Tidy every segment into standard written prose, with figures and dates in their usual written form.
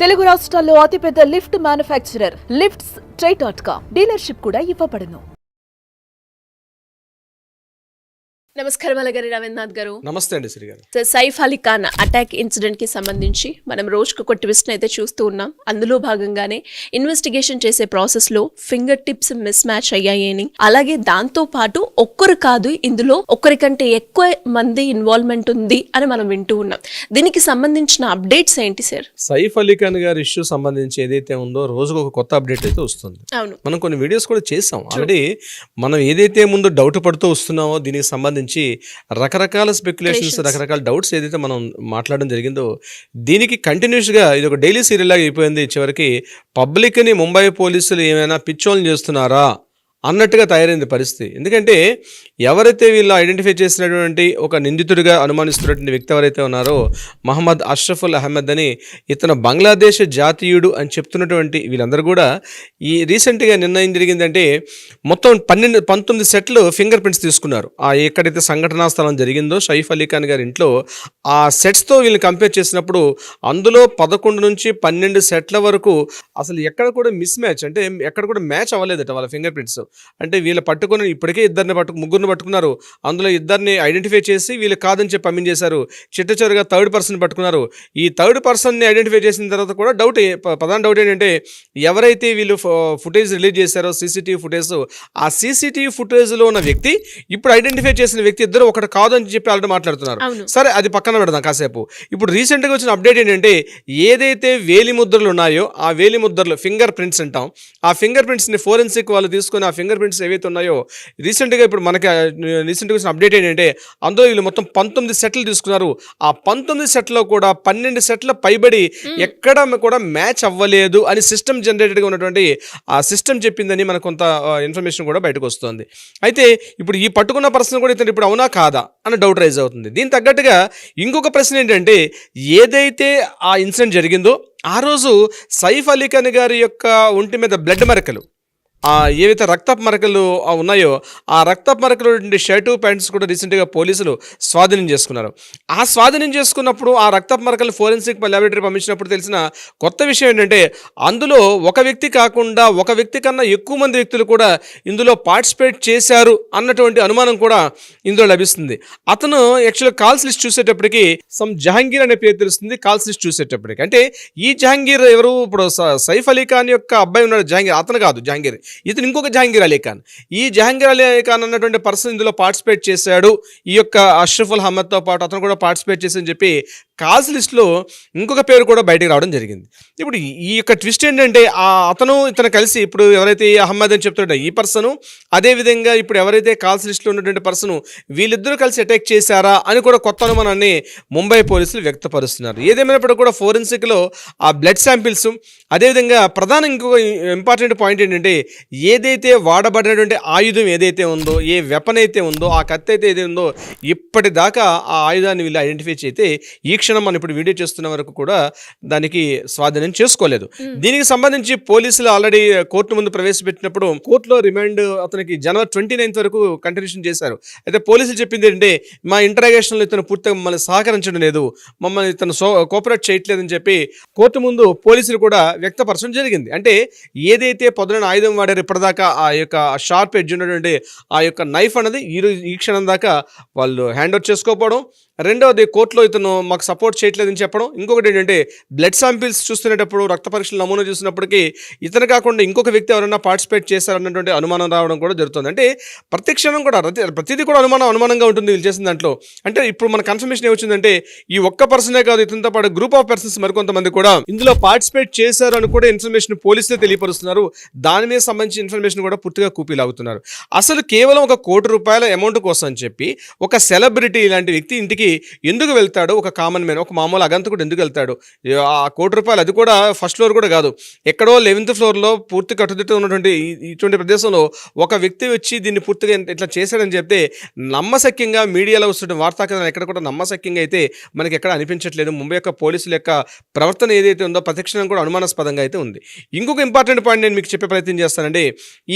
తెలుగు రాష్ట్రాల్లో అతిపెద్ద lift manufacturer lifts ట్రై.com dealership కూడా ఇవ్వబడును. నమస్కారం అలగారి రవీంద్రనాథ్ గారు. నమస్తే అండి శ్రీ గారు. సైఫ్ అలీ ఖాన్ అటాక్ ఇన్సిడెంట్ కి సంబంధించి మనం రోజుకు ఒక ట్విస్ట్ అయితే చూస్తూ ఉన్నాం. అందులో భాగంగానే ఇన్వెస్టిగేషన్ చేసే ప్రాసెస్ లో ఫింగర్ టిప్స్ మిస్ మ్యాచ్ అయ్యాయని, అలాగే దాంతో పాటు ఒక్కరు కాదు ఇందులో ఒక్కరికంటే ఎక్కువ మంది ఇన్వాల్వ్మెంట్ ఉంది అని మనం వింటూ ఉన్నాం. దీనికి సంబంధించిన అప్డేట్స్ ఏంటి సార్? సైఫ్ అలీ ఖాన్ గారి ఇష్యూ సంబంధించి ఏదైతే ఉందో రోజుకు ఒక కొత్త అప్డేట్ అయితే వస్తుంది. అవును, మనం కొన్ని వీడియోస్ కూడా చేసాం ఆల్రెడీ. మనం ఏదైతే ముందు డౌట్ పడుతూ వస్తున్నామో దీనికి సంబంధించి రకరకాల స్పెక్యులేషన్స్, రకరకాల డౌట్స్ ఏదైతే మనం మాట్లాడడం జరిగిందో దీనికి కంటిన్యూస్గా ఇది ఒక డైలీ సీరియల్ లాగా అయిపోయింది. చివరికి పబ్లిక్ని ముంబై పోలీసులు ఏమైనా పిచ్చోళ్ళు చేస్తున్నారా అన్నట్టుగా తయారైంది పరిస్థితి. ఎందుకంటే ఎవరైతే వీళ్ళు ఐడెంటిఫై చేసినటువంటి ఒక నిందితుడిగా అనుమానిస్తున్నటువంటి వ్యక్తి ఎవరైతే ఉన్నారో మహమ్మద్ అష్రఫుల్ అహ్మద్ అని, ఇతను బంగ్లాదేశ్ జాతీయుడు అని చెప్తున్నటువంటి వీళ్ళందరూ కూడా ఈ రీసెంట్గా నిర్ణయం జరిగిందంటే మొత్తం 19 సెట్లు ఫింగర్ ప్రింట్స్ తీసుకున్నారు. ఎక్కడైతే సంఘటనా స్థలం జరిగిందో సైఫ్ అలీ ఖాన్ గారి ఇంట్లో ఆ సెట్స్తో వీళ్ళని కంపేర్ చేసినప్పుడు అందులో 11 నుంచి 12 సెట్ల వరకు అసలు ఎక్కడ కూడా మిస్ మ్యాచ్, అంటే ఎక్కడ కూడా మ్యాచ్ అవ్వలేదట వాళ్ళ ఫింగర్ ప్రింట్స్. అంటే వీళ్ళు పట్టుకుని ఇప్పటికే ముగ్గురిని పట్టుకున్నారు. అందులో ఇద్దరిని ఐడెంటిఫై చేసి వీళ్ళు కాదని చెప్పి పంపించేశారు. చిట్టచివరిగా థర్డ్ పర్సన్ పట్టుకున్నారు. ఈ థర్డ్ పర్సన్ని ఐడెంటిఫై చేసిన తర్వాత కూడా ప్రధాన డౌట్ ఏంటంటే ఎవరైతే వీళ్ళు ఫుటేజ్ రిలీజ్ చేశారో సీసీటీవీ ఫుటేజ్, ఆ సీసీటీవీ ఫుటేజ్లో ఉన్న వ్యక్తి ఇప్పుడు ఐడెంటిఫై చేసిన వ్యక్తి ఇద్దరు ఒకటి కాదు అని చెప్పి ఆల్రెడీ మాట్లాడుతున్నారు. సరే, అది పక్కన పెడదాం కాసేపు. ఇప్పుడు రీసెంట్గా వచ్చిన అప్డేట్ ఏంటంటే ఏదైతే వేలి ముద్రలు ఉన్నాయో ఆ వేలి ముద్రలు ఫింగర్ ప్రింట్స్ అంటాం, ఆ ఫింగర్ ప్రింట్స్ని ఫోరెన్సిక్ వాళ్ళు తీసుకొని ఆ ఫింగర్ ప్రింట్స్ ఏవైతే ఉన్నాయో రీసెంట్గా ఇప్పుడు మనకి రీసెంట్గా వచ్చిన అప్డేట్ ఏంటంటే అందులో వీళ్ళు మొత్తం 19 సెట్లు తీసుకున్నారు. ఆ 19 సెట్లో కూడా 12 సెట్ల పైబడి ఎక్కడ కూడా మ్యాచ్ అవ్వలేదు అని సిస్టమ్ జనరేటెడ్గా ఉన్నటువంటి ఆ సిస్టమ్ చెప్పిందని మనకు కొంత ఇన్ఫర్మేషన్ కూడా బయటకు వస్తుంది. అయితే ఇప్పుడు ఈ పట్టుకున్న పర్సన్ కూడా ఇతను ఇప్పుడు అవునా కాదా అన్న డౌట్ రైజ్ అవుతుంది. దీనికి తగ్గట్టుగా ఇంకొక ప్రశ్న ఏంటంటే ఏదైతే ఆ ఇన్సిడెంట్ జరిగిందో ఆ రోజు సైఫ్ అలీ ఖాన్ గారి యొక్క ఒంటి మీద బ్లడ్ మరకలు, ఏవైతే రక్తపు మరకలు ఉన్నాయో ఆ రక్తపు మరకలు షర్టు ప్యాంట్స్ కూడా రీసెంట్గా పోలీసులు స్వాధీనం చేసుకున్నారు. ఆ స్వాధీనం చేసుకున్నప్పుడు ఆ రక్తపు మరకలు ఫోరెన్సిక్ ల్యాబొరేటరీ పంపించినప్పుడు తెలిసిన కొత్త విషయం ఏంటంటే అందులో ఒక వ్యక్తి కాకుండా ఒక వ్యక్తి కన్నా ఎక్కువ మంది వ్యక్తులు కూడా ఇందులో పార్టిసిపేట్ చేశారు అన్నటువంటి అనుమానం కూడా ఇందులో లభిస్తుంది. అతను యాక్చువల్గా కాల్స్ లిస్ట్ చూసేటప్పటికి జహాంగీర్ అనే పేరు తెలుస్తుంది. కాల్స్ లిస్ట్ చూసేటప్పటికి అంటే ఈ జహాంగీర్ ఎవరు? ఇప్పుడు సైఫ్ అలీ ఖాన్ యొక్క అబ్బాయి ఉన్నాడు జహాంగీర్, అతను కాదు జహాంగీర్, ఇతను ఇంకొక జహాంగీర్ అలీ ఖాన్. ఈ జహాంగీర్ అలీ ఖాన్ అన్నటువంటి పర్సన్ ఇందులో పార్టిసిపేట్ చేశాడు. ఈ యొక్క అష్రఫుల్ అహ్మద్తో పాటు అతను కూడా పార్టిసిపేట్ చేశాడని చెప్పి కాల్స్ లిస్ట్లో ఇంకొక పేరు కూడా బయటకు రావడం జరిగింది. ఇప్పుడు ఈ యొక్క ట్విస్ట్ ఏంటంటే ఇతను కలిసి ఇప్పుడు ఎవరైతే అహ్మద్ అని చెప్తాడో ఈ పర్సను, అదేవిధంగా ఇప్పుడు ఎవరైతే కాల్స్ లిస్ట్లో ఉన్నటువంటి పర్సను, వీళ్ళిద్దరూ కలిసి అటాక్ చేశారా అని కూడా కొత్త అనుమానాన్ని ముంబై పోలీసులు వ్యక్తపరుస్తున్నారు. ఏదేమైనప్పుడు కూడా ఫోరెన్సిక్లో ఆ బ్లడ్ శాంపిల్స్, అదేవిధంగా ప్రధాన ఇంకొక ఇంపార్టెంట్ పాయింట్ ఏంటంటే ఏదైతే వాడబడినటువంటి ఆయుధం ఏదైతే ఉందో, ఏ వెపన్ అయితే ఉందో, ఆ కత్తి అయితే ఏదైతే ఉందో ఇప్పటిదాకా ఆ ఆయుధాన్ని వీళ్ళు ఐడెంటిఫై చేస్తే ఈ క్షణం మనం ఇప్పుడు వీడియో చేస్తున్న వరకు కూడా దానికి స్వాధీనం చేసుకోలేదు. దీనికి సంబంధించి పోలీసులు ఆల్రెడీ కోర్టు ముందు ప్రవేశపెట్టినప్పుడు కోర్టులో రిమాండ్ అతనికి జనవరి 29 వరకు కంటిన్యూషన్ చేశారు. అయితే పోలీసులు చెప్పింది ఏంటంటే మా ఇంటరాగేషన్లో ఇతను పూర్తిగా మమ్మల్ని సహకరించడం లేదు, మమ్మల్ని ఇతను కోఆపరేట్ చేయట్లేదని చెప్పి కోర్టు ముందు పోలీసులు కూడా వ్యక్తపరచడం జరిగింది. అంటే ఏదైతే పొద్దున ఆయుధం వాడారు ఇప్పటిదాకా ఆ యొక్క షార్ప్ ఎడ్జ్ ఉన్నటువంటి ఆ యొక్క నైఫ్ అనేది ఈ క్షణం దాకా వాళ్ళు హ్యాండ్ ఓవర్ చేసుకోకపోవడం, రెండవది కోర్టులో ఇతను మాకు సపోర్ట్ చేయట్లేదని చెప్పడం, ఇంకొకటి ఏంటంటే బ్లడ్ శాంపిల్స్ చూస్తున్నప్పుడు రక్త పరీక్షలు నమూనా చూసినప్పటికీ ఇతను కాకుండా ఇంకొక వ్యక్తి ఎవరైనా పార్టిసిపేట్ చేశారన్నటువంటి అనుమానం రావడం కూడా జరుగుతుంది. అంటే ప్రతి క్షణం కూడా ప్రతిదీ కూడా అనుమానంగా ఉంటుంది వీళ్ళు చేసిన దాంట్లో. అంటే ఇప్పుడు మన కన్ఫర్మేషన్ ఏమొచ్చిందంటే ఈ ఒక్క పర్సనే కాదు, ఇతనితో పాటు గ్రూప్ ఆఫ్ పర్సన్స్ మరికొంతమంది కూడా ఇందులో పార్టిసిపేట్ చేశారు అని కూడా ఇన్ఫర్మేషన్ పోలీసులే తెలియపరుస్తున్నారు. దాని మీద సంబంధించిన ఇన్ఫర్మేషన్ కూడా పూర్తిగా కూపీలాగుతున్నారు. అసలు కేవలం ఒక ₹1 కోటి అమౌంట్ కోసం అని చెప్పి ఒక సెలబ్రిటీ ఇలాంటి వ్యక్తి ఇంటికి ఎందుకు వెళ్తాడు? ఒక కామన్ మ్యాన్, ఒక మామూలు అగంతకుడు ఎందుకు వెళ్తాడు? ఆ ₹1 అది కూడా ఫస్ట్ ఫ్లోర్ కూడా కాదు, ఎక్కడో 11th ఫ్లోర్లో పూర్తి కట్టుదిట్టు ఉన్నటువంటి ఇటువంటి ప్రదేశంలో ఒక వ్యక్తి వచ్చి దీన్ని పూర్తిగా ఇట్లా చేశాడని చెప్తే నమ్మశక్యంగా మీడియాలో వస్తున్న వార్తా కథనం ఎక్కడ కూడా నమ్మశక్యంగా అయితే మనకి ఎక్కడ అనిపించట్లేదు. ముంబై యొక్క పోలీసుల యొక్క ప్రవర్తన ఏదైతే ఉందో ప్రతిక్షణం కూడా అనుమానాస్పదంగా అయితే ఉంది. ఇంకొక ఇంపార్టెంట్ పాయింట్ నేను మీకు చెప్పే ప్రయత్నం చేస్తానండి.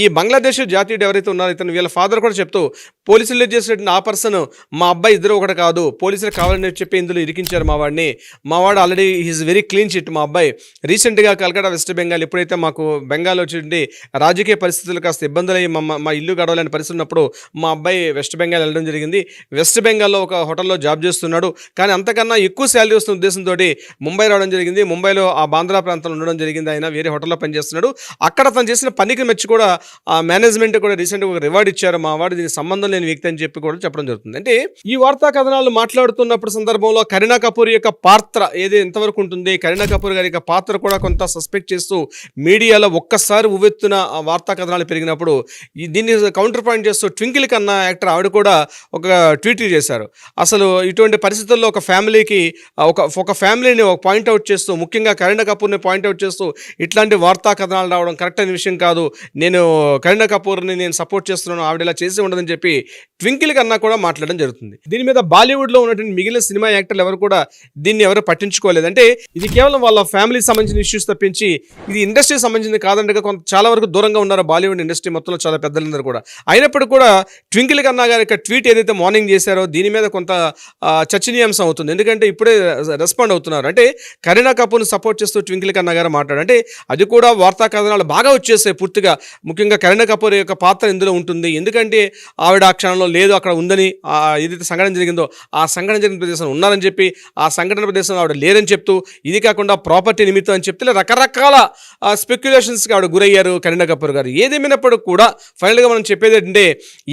ఈ బంగ్లాదేశ్ జాతీయుడు ఎవరైతే ఉన్నారో ఇతను వీళ్ళ ఫాదర్ కూడా చెప్తూ పోలీసులు చేసినటువంటి ఆ పర్సన్ మా అబ్బాయి ఇద్దరు ఒకటి కాదు, పోలీసులు కావాలని చెప్పి ఇందులో ఇరికించారు మా వాడిని. మా వాడు already is very clean chit. మా అబ్బాయి రీసెంట్గా కలకత్తా వెస్ట్ బెంగాల్ ఎప్పుడైతే మాకు బెంగాల్ వచ్చి రాజకీయ పరిస్థితులు కాస్త ఇబ్బందులయ్యి మా ఇల్లు గడవలేని పరిస్థితి ఉన్నప్పుడు మా అబ్బాయి వెస్ట్ బెంగాల్ వెళ్ళడం జరిగింది. వెస్ట్ బెంగాల్లో ఒక హోటల్లో జాబ్ చేస్తున్నాడు. కానీ అంతకన్నా ఎక్కువ శాలరీ వస్తున్న ఉద్దేశంతో ముంబై రావడం జరిగింది. ముంబైలో ఆ బాంద్రా ప్రాంతంలో ఉండడం జరిగింది. ఆయన వేరే హోటల్లో పనిచేస్తున్నాడు. అక్కడ తను చేసిన పనికి మెచ్చి కూడా ఆ మేనేజ్మెంట్ కూడా రీసెంట్గా ఒక రివార్డ్ ఇచ్చారు. మా వాడు దీనికి సంబంధం లేని వ్యక్తి అని చెప్పి కూడా చెప్పడం జరుగుతుంది. అంటే ఈ వార్తా కథనాలు మాట్లాడుతున్నప్పుడు సందర్భంలో కరీనా కపూర్ యొక్క పాత్ర ఏది ఎంతవరకు ఉంటుంది, కరీనా కపూర్ గారి యొక్క పాత్ర కూడా కొంత సస్పెక్ట్ చేస్తూ మీడియాలో ఒక్కసారి ఉవ్వెత్తున వార్తా కథనాలు పెరిగినప్పుడు దీన్ని కౌంటర్ పాయింట్ చేస్తూ ట్వింకిల్ కన్నా యాక్టర్ ఆవిడ కూడా ఒక ట్వీట్ చేశారు. అసలు ఇటువంటి పరిస్థితుల్లో ఒక ఫ్యామిలీకి ఒక ఫ్యామిలీని ఒక పాయింట్అవుట్ చేస్తూ, ముఖ్యంగా కరీనా కపూర్ని పాయింట్అవుట్ చేస్తూ ఇట్లాంటి వార్తా కథనాలు రావడం కరెక్ట్ అయిన విషయం కాదు. నేను కరీనా కపూర్ని నేను సపోర్ట్ చేస్తున్నాను, ఆవిడ ఇలా చేసి ఉండదని చెప్పి ట్వింకిల్ కన్నా కూడా మాట్లాడడం జరుగుతుంది. దీని మీద బాలీవుడ్లో ఉన్నటువంటి మిగిలిన సినిమా యాక్టర్లు ఎవరు కూడా దీన్ని ఎవరు పట్టించుకోలేదు. అంటే ఇది కేవలం వాళ్ళ ఫ్యామిలీకి సంబంధించిన ఇష్యూస్ తప్పించి ఇది ఇండస్ట్రీకి సంబంధించింది కాదంటే చాలా వరకు దూరంగా ఉన్నారు బాలీవుడ్ ఇండస్ట్రీ మొత్తంలో చాలా పెద్దలందరూ కూడా. అయినప్పటికీ కూడా ట్వింకిల్ కన్నా గారి యొక్క ట్వీట్ ఏదైతే మార్నింగ్ చేశారో దీని మీద కొంత చర్చనీయాంశం అవుతుంది. ఎందుకంటే ఇప్పుడే రెస్పాండ్ అవుతున్నారు. అంటే కరీనా కపూర్ని సపోర్ట్ చేస్తూ ట్వింకిల్ కన్నా గారు మాట్లాడారు. అంటే అది కూడా వార్తా కథనాలు బాగా వచ్చేసాయి పూర్తిగా. ముఖ్యంగా కరీనా కపూర్ యొక్క పాత్ర ఇందులో ఉంటుంది. ఎందుకంటే ఆవిడ ఆ క్షణంలో లేదు, అక్కడ ఉందని, ఏదైతే సంఘటన జరిగిందో ఆ సంఘటన జరిగిన ప్రదేశంలో ఉన్నారని చెప్పి, ఆ సంఘటన ప్రదేశంలో ఆవిడ లేరని చెప్తూ, ఇది కాకుండా ప్రాపర్టీ నిమిత్తం అని చెప్తే రకరకాల స్పెక్యులేషన్స్కి ఆవిడ గురయ్యారు కరీనా కపూర్ గారు. ఏదేమైనప్పటికీ కూడా ఫైనల్గా మనం చెప్పేది ఏంటంటే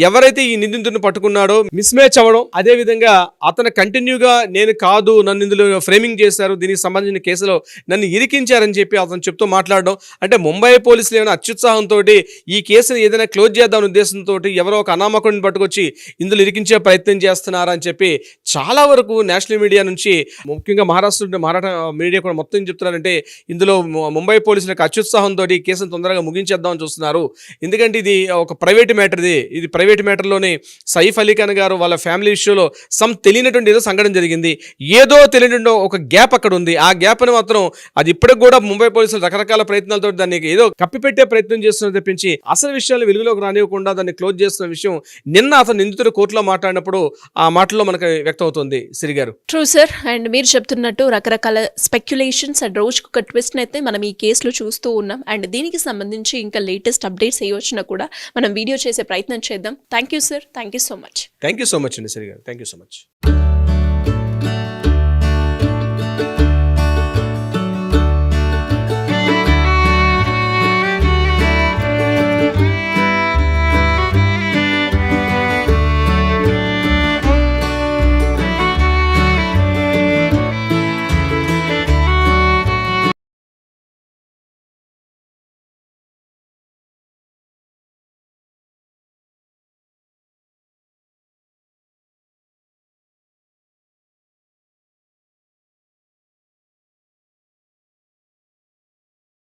ఎవరైతే ఈ నిందితుడిని పట్టుకున్నాడో మిస్ మ్యాచ్ అవ్వడం, అదేవిధంగా అతను కంటిన్యూగా నేను కాదు, నన్ను ఇందులో ఫ్రేమింగ్ చేశారు, దీనికి సంబంధించిన కేసులో నన్ను ఇరికించారని చెప్పి అతను చెప్తూ మాట్లాడడం. అంటే ముంబై పోలీసులు ఏమైనా అత్యుత్సాహంతో ఈ కేసుని ఏదైనా క్లోజ్ చేద్దామనే ఉద్దేశంతో ఎవరో ఒక అనామకుడిని పట్టుకొచ్చి ఇందులో ఇరికించే ప్రయత్నం చేస్తున్నారని చెప్పి చాలా వరకు నేషనల్ మీడియా నుంచి, ముఖ్యంగా మరాఠా మీడియా కూడా మొత్తం చెప్తున్నారంటే ఇందులో ముంబై పోలీసులకు అత్యుత్సాహంతో ఈ కేసును తొందరగా ముగించేద్దామని చూస్తున్నారు. ఎందుకంటే ఇది ఒక ప్రైవేట్ మ్యాటర్. ఇది ప్రైవేట్ మ్యాటర్లోనే సైఫ్ అలీ ఖాన్ గారు వాళ్ళ ఫ్యామిలీ ఇష్యూలో తెలియనటువంటి ఏదో సంఘటన జరిగింది. ఏదో తెలియనటువంటి ఒక గ్యాప్ అక్కడ ఉంది. ఆ గ్యాప్ని మాత్రం అది ఇప్పటికి కూడా ముంబై పోలీసులు రకరకాల ప్రయత్నాలతో దాన్ని ఏదో కప్పిపెట్టే ప్రయత్నం చేస్తున్న తప్పించి అసలు విషయాలు వెలుగులోకి రానివ్వకుండా దాన్ని క్లోజ్ చేస్తున్న విషయం నిన్న అతను నిందితుడు కోర్టులో మాట్లాడినప్పుడు ఆ మాటల్లో మనకు వ్యక్తం అవుతుంది. సిరి గారు, ట్రూ సార్. అండ్ మీరు చెప్తున్నట్టు రకరకాల స్పెక్యులేషన్స్ అండ్ రోజుకు ఒక ట్విస్ట్ అయితే మనం ఈ కేసులో చూస్తూ ఉన్నాం. అండ్ దీనికి సంబంధించి ఇంకా లేటెస్ట్ అప్డేట్స్ ఏ వచ్చినా కూడా మనం వీడియో చేసే ప్రయత్నం చేద్దాం. Thank you sir. Thank you so much. Thank you so much అండి సిరి గారు. Thank you so much.